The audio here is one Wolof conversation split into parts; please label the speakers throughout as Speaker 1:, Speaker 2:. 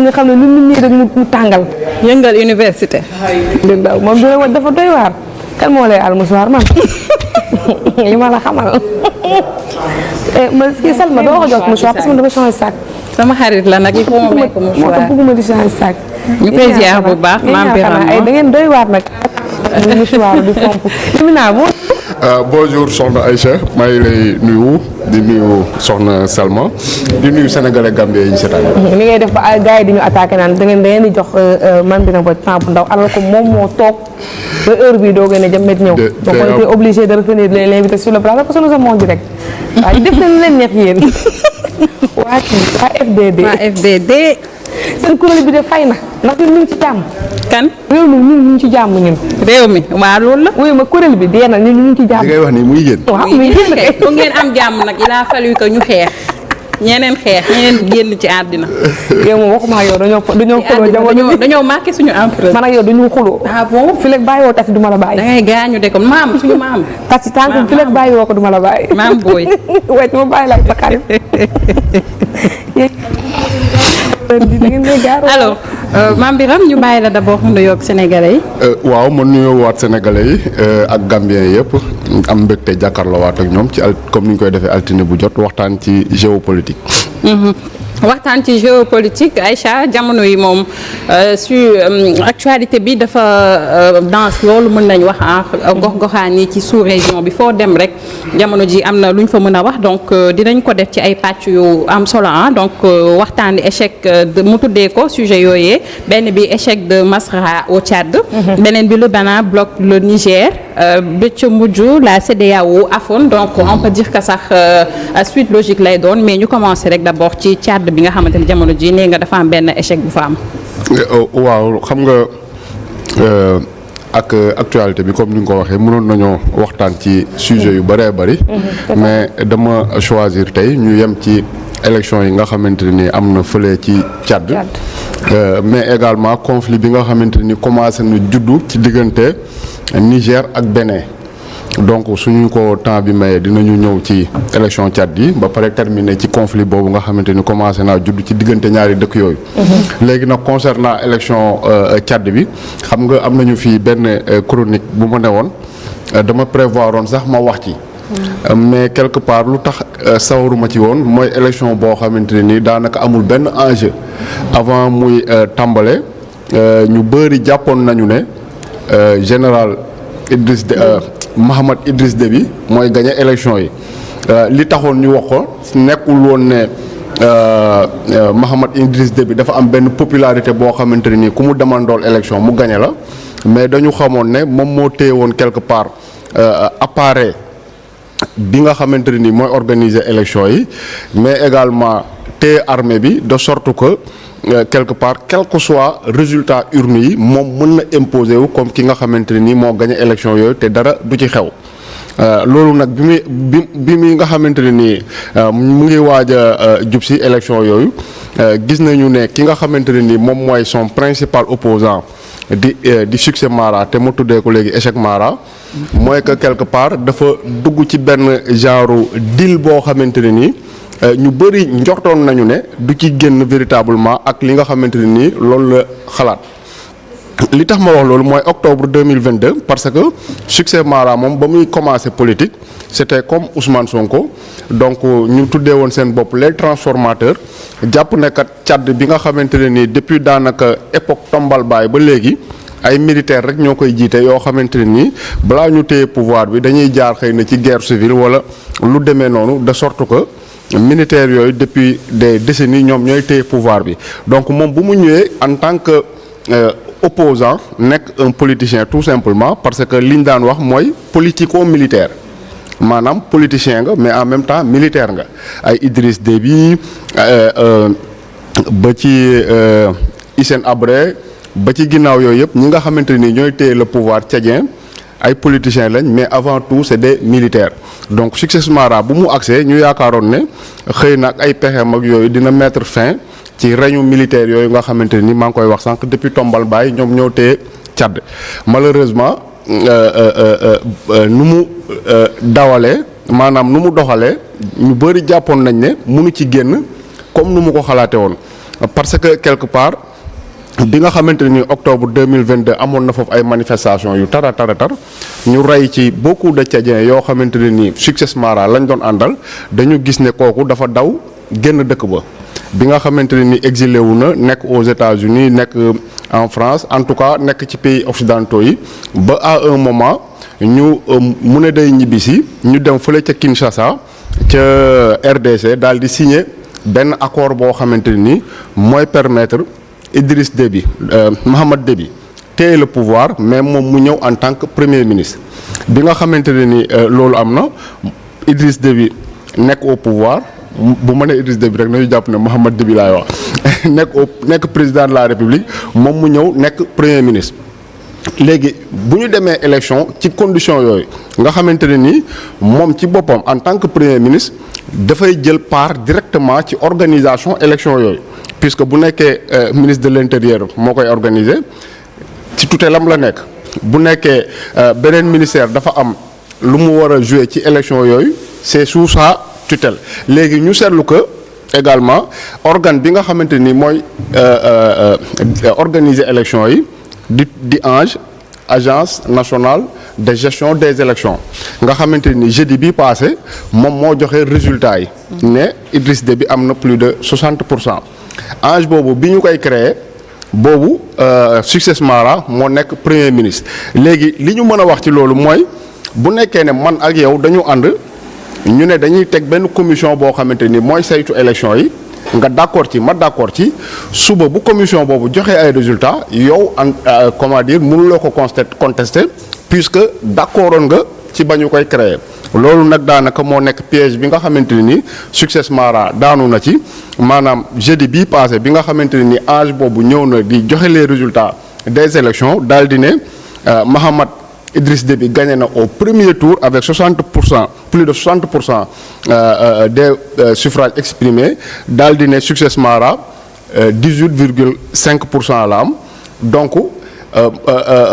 Speaker 1: nga xam ne lu nit ñi rek mu tàngal.
Speaker 2: yëngal université.
Speaker 1: dëgg la moom dina dafa doy waar. kan moo lay al musuwaar man li ma la xamal ma kii Salma doo ko jox musuwaar parce que man dafa changé sac.
Speaker 2: sama xarit la nag il faut ma may ko musuwaar
Speaker 1: moo tax bëgguma di changé sac.
Speaker 2: ñu koy ziar bu baax maam Birame
Speaker 1: ay da ngeen doy waar nag. musuwaar di fomp
Speaker 3: bonjour soxna Aïcha maa ngi lay nuyu di nuyu soxna Salma di nuyu sénégalais Gambie yi ñu seetaan.
Speaker 1: li ngay def ba gars yi di ñu attaqué naan da ngeen di jox man bi na ba temps bu ndaw alors que moom moo toog ba heure bii doo gën a jëm ñëw. donc on était obligé de retenir l'invité sur le plateau parce que nous sommes en direct. waaye def nañ leen neex yéen. waa FDD.
Speaker 2: waa FDD.
Speaker 1: seen kuréel bi de fay na ndax ñun ñu ngi ci jàmm.
Speaker 2: kan
Speaker 1: réew mi ñun ñu ngi ci jàmm ñun.
Speaker 2: réew mi waaw loolu la.
Speaker 1: oui ma kuréel bi dee na ñun ñu ngi ci jàmm.
Speaker 3: li ngay wax nii muy génn.
Speaker 1: waaw muy génn kay.
Speaker 2: bu ngeen am jàmm nag il a fallu que ñu xeex ñeneen génn ci àddina.
Speaker 1: yow moom waxuma ak yow dañoo xuloo jamono
Speaker 2: dañoo marqué suñu empreinte.
Speaker 1: man ak yow dañu xuloo.
Speaker 2: ah bon
Speaker 1: fi léegi bàyyiwoo tati duma la bàyyi.
Speaker 2: da ngay gaañu de ko maam suñu maam.
Speaker 1: tati tànk fi léegi bàyyiwoo ko duma la bàyyi.
Speaker 2: maam booy.
Speaker 1: wet ma bàyyi la ak sa xarit.
Speaker 2: alors Mame Birame ñu bàyyi la d'abord mu nuyoo ak sénégalais yi.
Speaker 3: waaw man nuyoo waat sénégalais yi ak gambien yëpp am mbégte jàkkaarloo waat ak ñoom ci comme ni ñu koy defee altine bu jot waxtaan ci géopolitique.
Speaker 2: waxtaan ci géopolitique Aïcha jamono yi moom actualité bi dafa danse loolu mën nañ wax gox-goxaan yi ci sous-région bi foo dem rek jamono ji am na lu ñu fa mën a wax donc dinañ ko def ci ay pàcc yu am solo donc waxtaan di échec mu tuddee ko sujet yooyee benn bi échec de Masra au Tchad. beneen bi le Bénin bloque le Niger bëcc mujj la CEDEAO AFON donc on peut dire que sax suite logique lay doon mais ñu commencer rek d'abord ci Tchad bi nga xamante ni jamono ji nee nga dafa am benn échec bu fa am.
Speaker 3: waaw xam nga ak actualité bi comme ni nga ko waxee mënoon nañoo waxtaan ci sujet yu bëree bëri. mais dama choisir tey ñu yem ci élection yi nga xamante ni am na fële ci Tchad. mais également conflit bi nga xamante ni commencé na juddu ci diggante Niger ak Bénin. donc suñu ko temps bi mayee dinañu ñëw ci élection Tchad yi ba pare terminer ci conflit boobu nga xamante ni commencé naa judd ci diggante ñaari dëkk yooyu. léegi nag concernant élection Tchad bi xam nga am nañu fii benn chronique bu ma ne woon dama prévoir woon sax ma wax ci. mais quelque part lu tax sawaruma ci woon mooy élection boo xamante ne nii daanaka amul benn enjeu avant muy tàmbale ñu bëri jàppoon nañu ne général Mahamad Idriss Déby mooy gagné élection yi li taxoon ñu wax ko nekkul woon ne Mahamad Idriss Déby dafa am benn popularité boo xamante ne nii ku mu demandool élection mu gagné la mais dañu xamoon ne moom moo téye woon quelque part appareil bi nga xamante ne nii mooy organiser élection yi mais également téye armée bi de sorte que quelque part quel que soit résultat urne yi moom mën na imposer wu comme ki nga xamante ne nii moo gagné élection yooyu te dara du ci xew loolu nag bi muy nga xamante ne nii mu ngi waaj a jub si élection yooyu gis nañu ne ki nga xamante ne nii moom mooy son principal opposant di succès Mara te mu tuddee ko léegi échec Mara mooy que quelque part dafa dugg ci benn genre deal boo xamante ne nii ñu bëri njortoon nañu ne du ci génn véritablement ak li nga xamante ne nii loolu la xalaat li tax ma wax loolu mooy octobre 2022 parce que succès Mara moom ba muy commencé politique c'était comme Ousmane Sonko donc ñu tuddee woon seen bopp les transformateurs jàpp ne kat Tchad bi nga xamante ne nii depuis daanaka époque Tombal Baye ba léegi ay militaires rek ñoo koy jiite yoo xamante ne nii balaa ñu téye pouvoir bi dañuy jaar xëy na ci guerre civile wala lu demee noonu de sorte que militaires yooyu depuis des décennies ñoom ñooy téye pouvoir bi donc moom bu mu ñëwee en tant que opposant nekk un politicien tout simplement parce que liñ daan wax mooy politico-militaire maanaam politicien nga mais en même temps militaire nga ay Idriss Déby ba ci Hissène Habré ba ci ginnaaw yooyu yëpp ñi nga xamante ni ñooy téye le pouvoir tchadien ay politiciens lañ mais avant tout c'est des militaires donc succès Mara bu mu accès ñu yaakaaroon ne xëy na ak ay pexeem ak yooyu dina mettre fin ci règne militaire yooyu nga xamante ni maa ngi koy wax sànq depuis Tombal Baye ñoom ñoo téye Tchad malheureusement nu mu dawalee maanaam nu mu doxalee ñu bëri jàppoon nañ ne mënu ci génn comme nu mu ko xalaate woon parce que quelque part bi nga xamante ni octobre 2022 amoon na foofu ay manifestations yu tar ñu rey ci beaucoup de Tchadiens yoo xamante ne nii Succès Mara lañ doon àndal dañu gis ne kooku dafa daw génn dëkk ba bi nga xamante ne ni exilé wu na nekk aux États-Unis nekk en France en tout cas nekk ci pays occidentaux yi ba à un moment ñu mu ne day ñibbisi ñu dem fële ca Kinshasa ca RDC daal di signer benn accord boo xamante ni mooy permettre Idriss Déby Mohamed Déby téye le pouvoir mais moom mu ñëw en tant que premier ministre bi nga xamante ne ni loolu am na Idriss Déby nekk au pouvoir bu ma nee Idriss Déby rek nañu jàpp ne Mohamed Déby laay wax nekk président de la République moom mu ñëw nekk premier ministre. léegi bu ñu demee élection ci condition yooyu nga xamante ne nii moom ci boppam en tant que premier ministre dafay jël part directement ci organisation élection yooyu puisque bu nekkee ministre de l'intérieur moo koy organiser ci tutelam la nekk bu nekkee beneen ministère dafa am lu mu war a jouer ci élection yooyu c'est sous sa tutelle léegi ñu seetlu que également organe bi nga xamante ni mooy organiser élection yi di ANGE agence nationale de gestion des élections nga xamante ni jeudi bi passé moom moo joxe résultat yi ne Idriss Déby am na plus de 60%. ANGE boobu bi ñu koy créer boobu Succès Mara moo nekk premier ministre léegi li ñu mën a wax ci loolu mooy bu nekkee ne man ak yow dañu ànd ñu ne dañuy teg benn commission boo xamante ni mooy saytu élection yi nga d'accord ci ma d'accord ci suba bu commission boobu joxee ay résultats yow comment dire mënuloo ko contester puisque d'accordoon nga ci ba ñu koy créer loolu nag daanaka moo nekk piège bi nga xamante ne ni Succès Mara daanu na ci maanaam jeudi bii passé bi nga xamante ne ni ANGE boobu ñëw na di joxe les résultats des élections daal di ne Mohamed Idriss Déby gagné na au premier tour avec 60%, plus de 60% des suffrages exprimés daal di ne Succès Mara 18,5% la am donc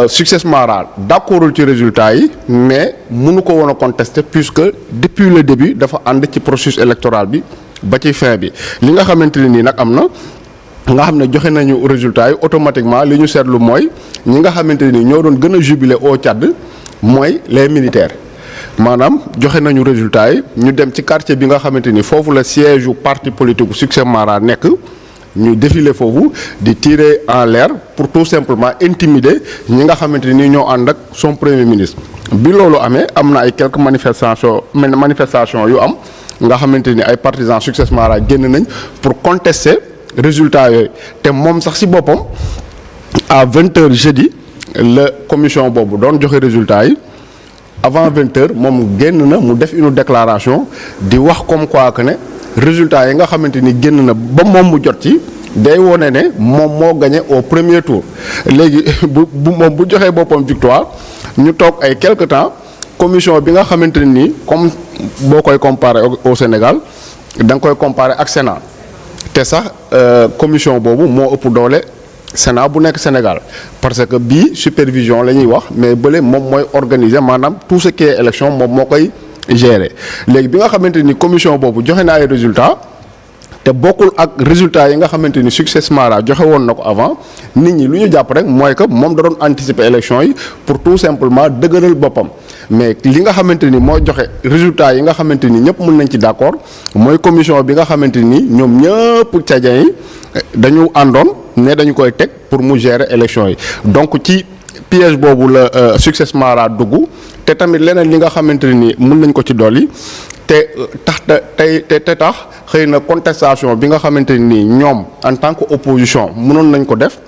Speaker 3: Succès Mara d'accordul ci résultats yi mais mënu ko woon a contester puisque depuis le début dafa ànd ci processus électoral bi ba ci fin bi li nga xamante ne nii nag am na nga xam ne joxe nañu résultats yi automatiquement li ñu seetlu mooy ñi nga xamante ni ñoo doon gën a jubilé au Tchad mooy les militaires maanaam joxe nañu résultats yi ñu dem ci quartier bi nga xamante ni foofu la siège u parti politique Succès Mara nekk ñu défilé foofu di tirer en l'air pour tout simplement intimider ñi nga xamante ni ñoo ànd ak son premier ministre bi loolu amee am na ay quelques manifestations yu am nga xamante ni ay partisans Succès Mara génn nañ pour contester résultat yooyu te moom sax ci boppam à 20h jeudi la commission boobu doon joxe résultat yi avant 20h moom génn na mu def une déclaration di wax comme quoi que ne résultat yi nga xamante ni génn na ba moom mu jot ci day wone ne moom moo gagné au premier tour léegi moom bu joxee boppam victoire ñu toog ay quelque temps commission bi nga xamante ni comme boo koy comparer au Sénégal da nga koy comparer ak Sénat te sax commission boobu moo ëpp doole Sénat bu nekk Sénégal parce que bii supervision la ñuy wax mais bële moom mooy organiser maanaam tout ce qui est élection moom moo koy gérer léegi bi nga xamante ni commission boobu joxe na ay résultats te bokkul ak résultats yi nga xamante ni Succès Mara joxe woon na ko avant nit ñi lu ñu jàpp rek mooy que moom da doon anticiper élection yi pour tout simplement dëgëral boppam mais li nga xamante ni moo joxe résultats yi nga xamante ni ñëpp mën nañ ci d'accord mooy commission bi nga xamante ni ñoom ñëpp Tchadiens yi dañu àndoon ne dañu koy teg pour mu gérer élection yi donc ci piège boobu la Succès Mara dugg te tamit leneen li nga xamante ni mën nañ ko ci dolli te tax xëy na contestation bi nga xamante ni ñoom en tant que opposition mënoon nañ ko def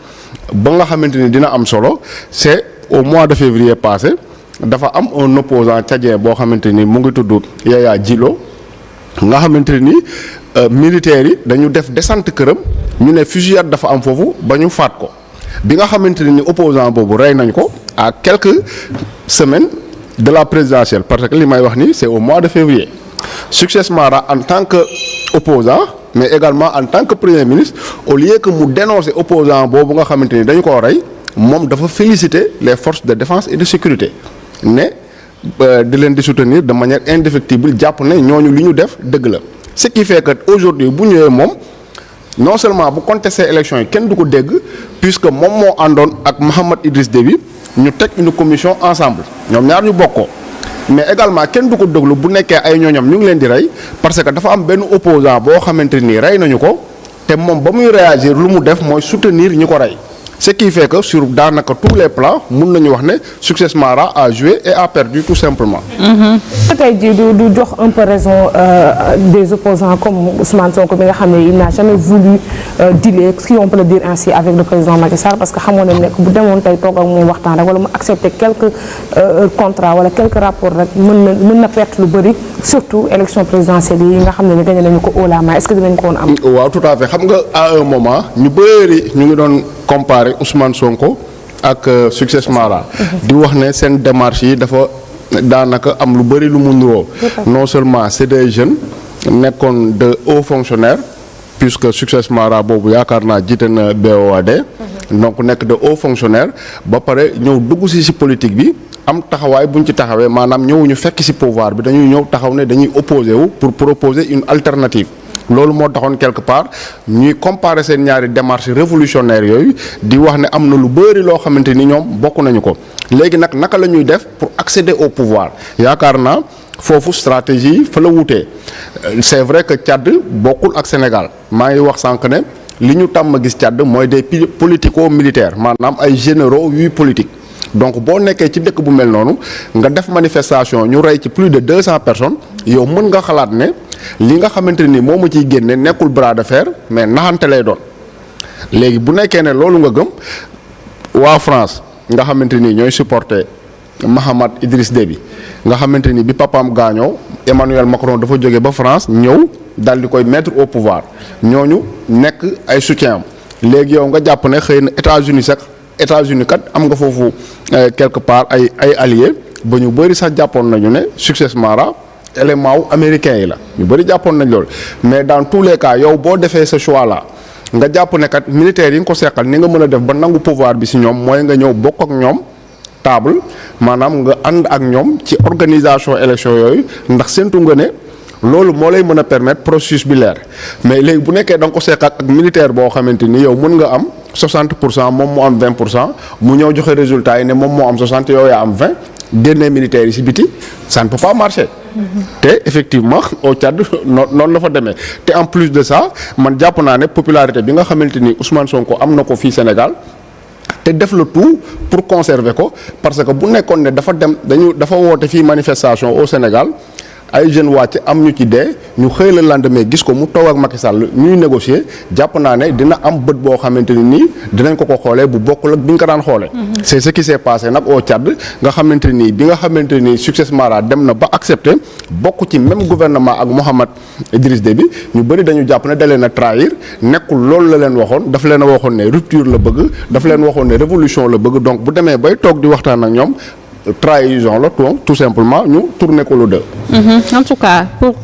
Speaker 3: ba nga xamante ni dina am solo c'est au mois de février passé dafa am un opposant tchadien boo xamante ni mu ngi tudd Yaya Djilo nga xamante ni militaires yi dañu def descente këram ñu ne fusillade dafa am foofu ba ñu faat ko bi nga xamante ni opposant boobu rey nañ ko à quelques semaines de la présidentielle parce que li may wax ni c'est au mois de février Succès Mara en tant que opposant mais également en tant que premier ministre au lieu que mu dénoncer opposant boobu nga xamante ni dañu koo rey moom dafa féliciter les forces de défense et de sécurité ne di leen di soutenir de manière indéfectible jàpp ne ñooñu li ñu def dëgg la ce qui fait que aujourd'hui bu ñëwee moom non seulement bu contester élection yi kenn du ko dégg puisque moom moo àndoon ak Mahammed Idriss Déby ñu teg une commission ensemble ñoom ñaar ñu bokkoo mais également kenn du ko déglu bu nekkee ay ñooñam ñu ngi leen di rey parce que dafa am benn opposant boo xamante ni rey nañu ko te moom ba muy réagir lu mu def mooy soutenir ñi ko rey ce qui fait que sur daanaka tous les plans mun nañu wax ne Succès Mara a joué et a perdu tout simplement.
Speaker 1: tey jii du jox un peu raison des opposants comme Ousmane Sonko bi nga xam ne il n'a jamais voulu dealer si on peut le dire ainsi avec le président Macky Sall parce que xamoon nañ ne bu demoon tey toog ak moom waxtaan rek wala mu accepter quelques contrats wala quelques rapports rek mën na perte lu bëri surtout élection présidentielle yi nga xam ne gagné nañu ko haut la main est-ce que dinañ ko woon am.
Speaker 3: waaw tout à fait xam nga à un moment ñu bëri ñu ngi doon comparer Ousmane Sonko ak Succès Mara di wax ne seen démarche yi dafa daanaka am lu bëri lu mu nuroo non seulement c'est des jeunes nekkoon de hauts fonctionnaires puisque Succès Mara boobu yaakaar naa jiite na BOAD donc nekk de hauts fonctionnaires ba pare ñëw dugg si politique bi am taxawaay buñ ci taxawee maanaam ñëwuñu fekk si pouvoir bi dañuy ñëw taxaw ne dañuy opposé wu pour proposer une alternative loolu moo taxoon quelque part ñuy comparer seen ñaari démarche révolutionnaire yooyu di wax ne am na lu bëri loo xamante ni ñoom bokk nañu ko léegi nag naka la ñuy def pour accéder au pouvoir yaakaar naa foofu stratégie fa la wutee c'est vrai que Tchad bokkul ak Sénégal maa ngi wax sànq ne li ñu tàmm gis Tchad mooy des politico-militaires maanaam ay généraux yuy politique donc boo nekkee ci dëkk bu mel noonu nga def manifestation ñu rey ci plus de 200 personnes yow mën nga xalaat ne li nga xamante ni moom ma ciy génne nekkul bras de fer mais naxante lay doon léegi bu nekkee ne loolu nga gëm waa France nga xamante ni ñooy supporter Mahammed Idriss Déby nga xamante ni bi papaam gaañoo Emmanuel Macron dafa jóge ba France ñëw dal di koy mettre au pouvoir ñooñu nekk ay soutien am léegi yow nga jàpp ne xëy na États-Unis kat am nga foofu quelque part ay alliés ba ñu bëri sax jàppoon nañu ne Succès Mara élément wu américain yi la ñu bëri jàppoon nañ loolu mais dans tous les cas yow boo defee ce choix là nga jàpp ne kat militaires yi nga ko seqal ni nga mën a def ba nangu pouvoir bi ci ñoom mooy nga ñëw bokk ak ñoom table maanaam nga ànd ak ñoom ci organisation élection yooyu ndax séntu nga ne loolu moo lay mën a permettre processus bi leer mais léegi bu nekkee da nga ko seq ak militaire boo xamante ni yow mën nga am 60% moom mu am 20% mu ñëw joxe résultat yi ne moom moo am 60 yow yaa am 20 génnee militaires yi ci biti ça ne peut pas marcher. te effectivement au Tchad noonu la fa demee te en plus de ça man jàpp naa ne popularité bi nga xamante ni Ousmane Sonko am na ko fii Sénégal te def le tout pour conserver ko parce que bu nekkoon ne dafa woote fii manifestation au Sénégal ay jeunes wàcc am ñu ci dee ñu xëy la lendemain gis ko mu toog ak Macky Sall ñuy négocier jàpp naa ne dina am bët boo xamante ni nii dinañ ko xoolee bu bokkul ak bi ñu ko daan xoolee. c'est ce qui s'est passé nag au Tchad nga xamante ni bi nga xamante ni Succès Mara dem na ba accepter bokk ci même gouvernement ak Mahammed Idriss Déby ñu bëri dañu jàpp ne da leen a trahir nekkul loolu la leen waxoon daf leen a waxoon ne rupture la bëgg daf leen waxoon ne révolution la bëgg donc bu demee bay toog di waxtaan ak ñoom. Trahison la tout simplement ñu tourner ko le deux.
Speaker 2: En tout cas pour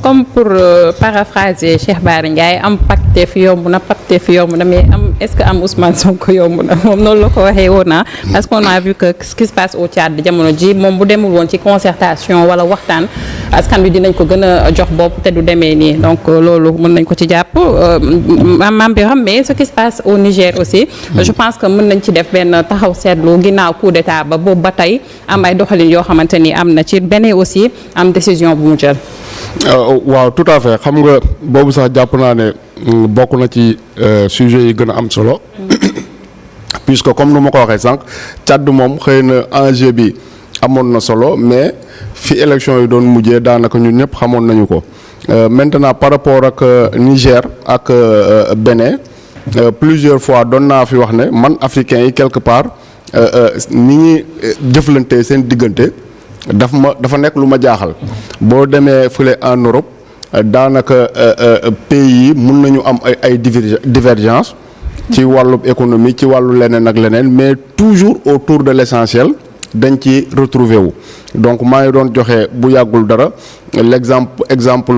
Speaker 2: paraphraser Cheikh Bara Ndiaye am Pastef yomb na mais est-ce que am Ousmane Sonko yomb na moom noonu la ko waxee woon na parce qu'on a vu que ce qui se passe au Tchad jamono ji moom bu demul woon ci concertation wala waxtaan askan wi dinañ ko gën a jox bopp te du demee nii donc loolu mën nañ ko ci jàpp maam bi xam mais ce qui se passe au Niger aussi je pense que mën nañ ci def benn taxaw seetlu ginnaaw coup d'état ba boobu ba tey am ay doxalin yoo xamante ni am na ci beneen aussi am décision bu mu jël.
Speaker 3: waaw tout à fait xam nga boobu sax jàpp naa ne bokk na ci sujet yi gën a am solo puisque comme nu ma ko waxee sànq Tchad moom xëy na enjeu bi amoon na solo mais fi élection yi doon mujjee daanaka ñun ñëpp xamoon nañu ko maintenant par rapport ak Niger ak Bénin plusieurs fois doon naa fi wax ne man africain yi quelque part. ni ñuy jëflante seen diggante dafa nekk lu ma jaaxal boo demee fële en Europe daanaka pays yi mun nañu am ay divergence ci wàllu économie ci wàllu leneen ak leneen mais toujours autour de l'essentiel dañ ci retrouver wu donc maa ngi doon joxe bu yàggul dara exemple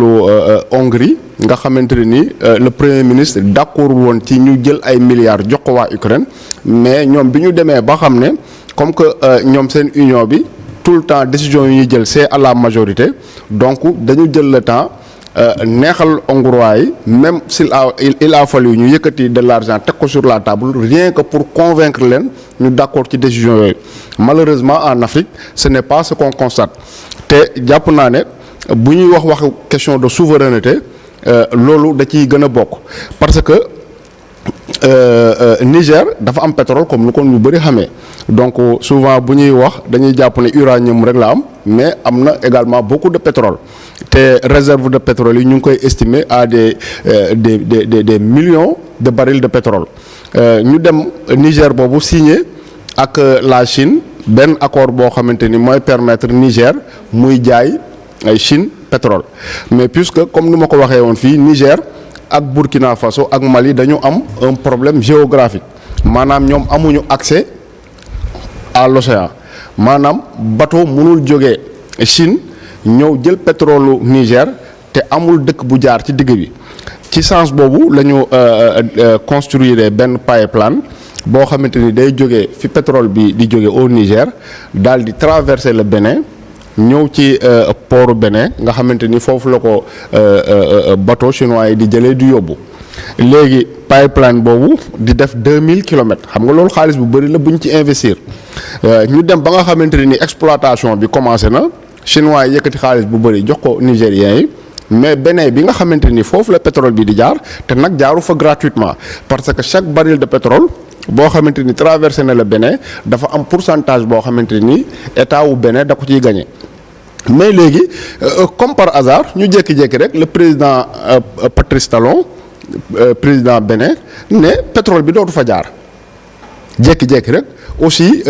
Speaker 3: Hongrie nga xamante ne ni le premier ministre d'accord woon ci ñu jël ay milliards jox ko waa Ukraine mais ñoom bi ñu demee ba xam ne comme que ñoom seen union bi tout le temps décision yi ñuy jël c'est à la majorité donc dañu jël le temps neexal hongrois yi même il a fallu ñu yëkkati de l'argent teg ko sur la table rien que pour convaincre leen ñu d'accord ci décision yooyu malheureusement en Afrique ce n'est pas ce qu'on constate te jàpp naa ne bu ñuy wax question de souveraineté loolu da ciy gën a bokk parce que Niger dafa am pétrole comme ni ko ñu bëri xamee donc souvent bu ñuy wax dañuy jàpp ne uranium rek la am mais am na également beaucoup de pétrole te réserve de pétrole yi ñu ngi koy estimer à des millions de barils de pétrole ñu dem Niger boobu signé ak la Chine benn accord boo xamante ni mooy permettre Niger muy jaay Chine pétrole mais puisque comme ni ma ko waxee woon fii Niger ak Burkina Faso ak Mali dañu am un problème géographique maanaam ñoom amuñu accès à l'océan maanaam bateau mënul jógee Chine ñëw jël pétrole Niger te amul dëkk bu jaar ci digg bi ci sens boobu la ñu construire benn pipeline boo xamante ni day jógee fi pétrole bi di jóge au Niger daal di traverser le Bénin ñëw ci port Bénin nga xamante ni foofu la ko bateau chinois yi di jëlee di yóbbu léegi pipeline boobu di def 2000 kilomètres xam nga loolu xaalis bu bëri la bu ñu ci investir ñu dem ba nga xamante ni exploitation bi commencé na chinois yi yëkkati xaalis bu bëri jox ko nigériens yi mais Bénin bi nga xamante ni foofu la pétrole bi di jaar te nag jaaru fa gratuitement parce que chaque baril de pétrole boo xamante ni traversé na le Bénin dafa am pourcentage boo xamante ni état wu Bénin da ko ciy gagné mais léegi comme par hasard ñu jékki-jékki rek le président Patrice Talon président Bénin ne pétrole bi dootu fa jaar jékki-jékki rek aussi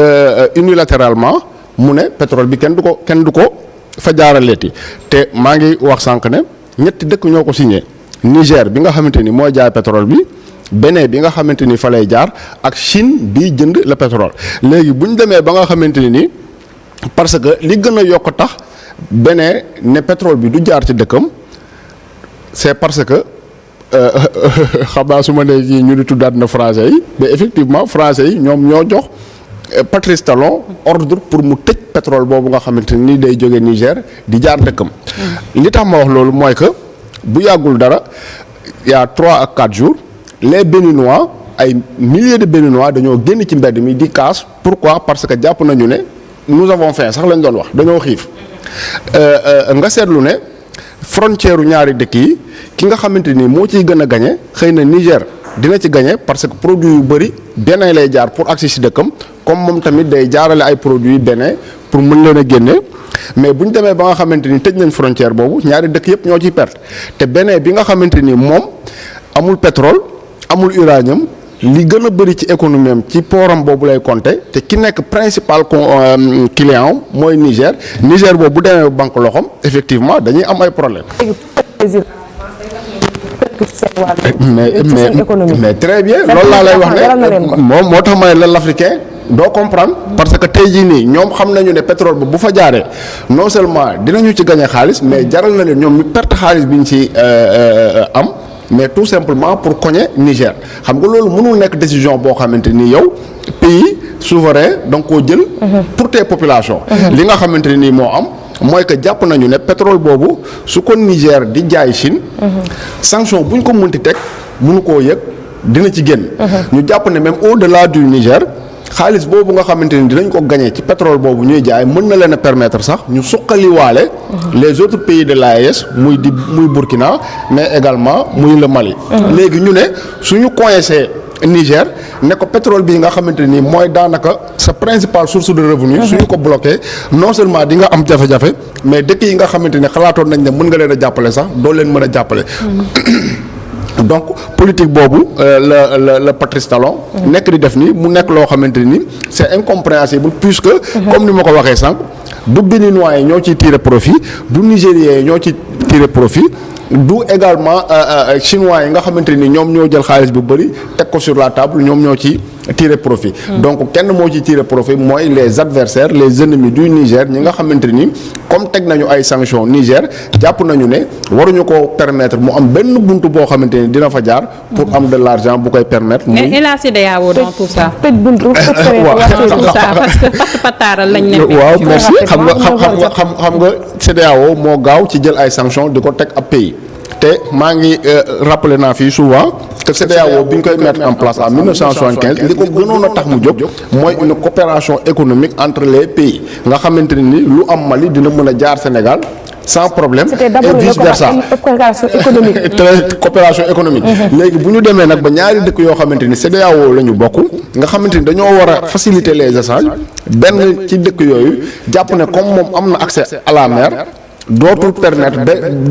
Speaker 3: unilatéralement mu ne pétrole bi kenn du ko fa jaaraleeti te maa ngi wax sànq ne ñetti dëkk ñoo ko signé Niger bi nga xamante ni mooy jaay pétrole bi Bénin bi nga xamante ni fa lay jaar ak Chine bi jënd le pétrole léegi bu ñu demee ba nga xamante ni parce que li gën a yokk tax Bénin ne pétrole bi du jaar ci dëkkam c'est parce que xam naa su ma nee ji ñu di tuddaat na français yi mais effectivement français yi ñoom ñoo jox Patrice Talon ordre pour mu tëj pétrole boobu nga xamante ni day jóge Niger di jaar dëkkam. li tax ma wax loolu mooy que bu yàggul dara il y a 3 à 4 jours les Béninois ay milliers de Béninois dañoo génn ci mbedd mi di kaas pourquoi parce que jàpp nañu ne nous avons faim sax lañ doon wax dañoo xiif nga seetlu ne frontière ñaari dëkk yi ki nga xamante ni moo ciy gën a gañe xëy na Niger dina ci gañe parce que produit yu bëri Bénin lay jaar pour accès ci dëkkam comme moom tamit day jaarale ay produits Bénin pour mën leen a génne mais bu ñu demee ba nga xamante ni tëj nañ frontière boobu ñaari dëkk yëpp ñoo ciy perte te Bénin bi nga xamante ni moom amul pétrole amul uranium li gën a bëri ci économie am ci pooram boobu lay compter te ki nekk principal client am mooy Niger boobu bu demee banque loxoom effectivement dañuy am ay problème mais très bien loolu laa lay wax ne moom moo tax ma ne la l'Africain doo comprendre parce que tey jii nii ñoom xam nañu ne pétrole ba bu fa jaaree non seulement dinañu ci gagner xaalis mais jaral na leen ñoom ñu perte xaalis bi ñu ci am mais tout simplement pour cogner Niger xam nga loolu mënul nekk décision boo xamante ni yow pays souverain da nga koo jël pour tes populations li nga xamante ni moo am mooy que jàpp nañu ne pétrole boobu su ko Niger di jaay Chine sanction bu ñu ko munti teg mënu koo yëg dina ci génn ñu jàpp ne même au-delà du Niger xaalis boobu nga xamante ni dinañ ko gagner ci pétrole boobu ñuy jaay mën na leen a permettre sax ñu suqaliwaale les autres pays de l'AES muy Burkina mais également muy le Mali léegi ñu ne suñu coincé Niger ne ko pétrole bii nga xamante ni mooy daanaka sa principale source de revenu suñu ko bloqué non seulement di nga am jafe-jafe mais dëkk yi nga xamante ni xalaatoon nañ ne mën nga leen a jàppale sax doo leen mën a jàppale donc politique boobu la Patrice Talon nekk di def ni mu nekk loo xamante ni c'est incompréhensible puisque comme ni ma ko waxee sànq du Béninois yi ñoo ciy tirer profit du Nigériens yi ñoo ci tirer profit du également chinois yi nga xamante ni ñoom ñoo jël xaalis bu bëri teg ko sur la table ñoom ñoo ci tirer profit donc kenn moo ci tirer profit mooy les adversaires les ennemis du Niger ñi nga xamante ni comme teg nañu ay sanctions Niger jàpp nañu ne waruñu ko permettre mu am benn buntu boo xamante ni dina fa jaar pour am de l'argent bu koy permettre
Speaker 2: et la CEDEAO dans tout ça
Speaker 1: tëj buntu
Speaker 2: parce que pataaral lañ nekk
Speaker 3: waaw merci xam nga CEDEAO moo gaaw ci jël ay sanctions di ko teg ab pays te maa ngi rappelé naa fii souvent que CEDEAO bi ñu koy mettre en place en 1975 li ko gënoon a tax mu jóg mooy une coopération économique entre les pays nga xamante ne ni lu am Mali dina mën a jaar Sénégal sans problème et vice versa
Speaker 1: coopération économique.
Speaker 3: coopération économique. léegi bu ñu demee nag ba ñaari dëkk yoo xamante ni CEDEAO la ñu bokk nga xamante ni dañoo war a faciliter les échanges benn ci dëkk yooyu jàpp ne comme moom am na accès à la mer dootul permettre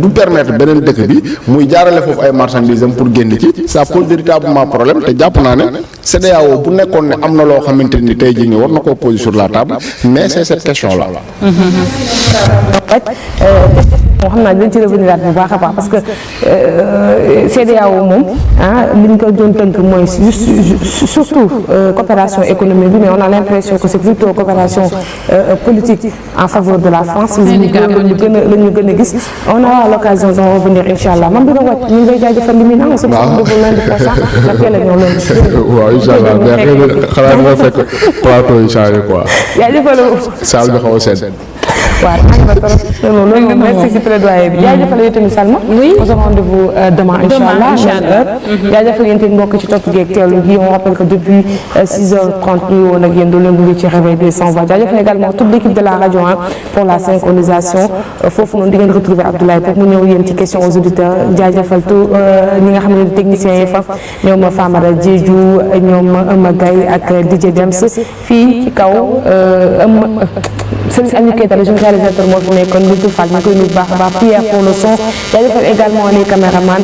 Speaker 3: du permettre beneen dëkk bi muy jaarale foofu ay marchandises am pour génn ci ça pose véritablement problème te jàpp naa ne CEDEAO bu nekkoon ne am na loo xamante ni tey jii nii war na koo poser sur la table mais c'est cette question là.
Speaker 1: moo xam naa dinañ ci revenir bu baax a baax parce que CEDEAO moom li ñu ko doon tënk mooy surtout coopération économique bi mais on a l'impression que c'est plutôt coopération politique en faveur de la France. la ñu gën a gis on aura l'occasion d'en revenir incha allah man dina wàcc ñu ngi lay jaajëfal Limina on se retrouve lundi prochain nga teel a ñëw lundi.
Speaker 3: waaw incha allah mais xanaa dina fekk plateau yi changé quoi.
Speaker 1: jaajëfal
Speaker 3: saal bi xaw a sedd.
Speaker 1: waaw tàng na trop loolu moom merci si plaidoyer bi jaajëfal yéen tamit Salma.
Speaker 2: oui
Speaker 1: on se rend rendez-vous demain incha allah jaajëfal yéen tamit mbokk ci topp geeg teewlu gi on rappelle que depuis 6h30 ñu woon ak yéen doo leen bëgg ci réveil des sans voix jaajëfal également toute l'équipe de la radio pour la synchronisation foofu noonu di ngeen retrouver Abdoulaye pour mu ñëw yéen ci question aux auditeurs jaajëfal tout ñi nga xam ne techniciens yi fa ñoom Famara Diédhiou ñoom Eumeu Gaye ak DJ Dems fii ci kaw Serigne Aliou Keita le jeune réalisateur moo fi nekkoon Ndour Fall ñu koy nuyu bu baax a baax Pierre pour le son jaajëfal également les caméramans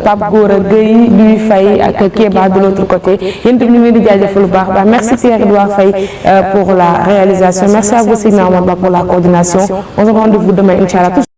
Speaker 1: Pape Gora Gueye Louis Faye ak Kéba de l'autre côté yéen tamit ñu ngi leen di jaajëfal bu baax a baax merci Pierre-Edouard Faye pour la réalisation merci à vous Seydina Omar Ba pour la coordination on se rend rendez-vous demain inchallah.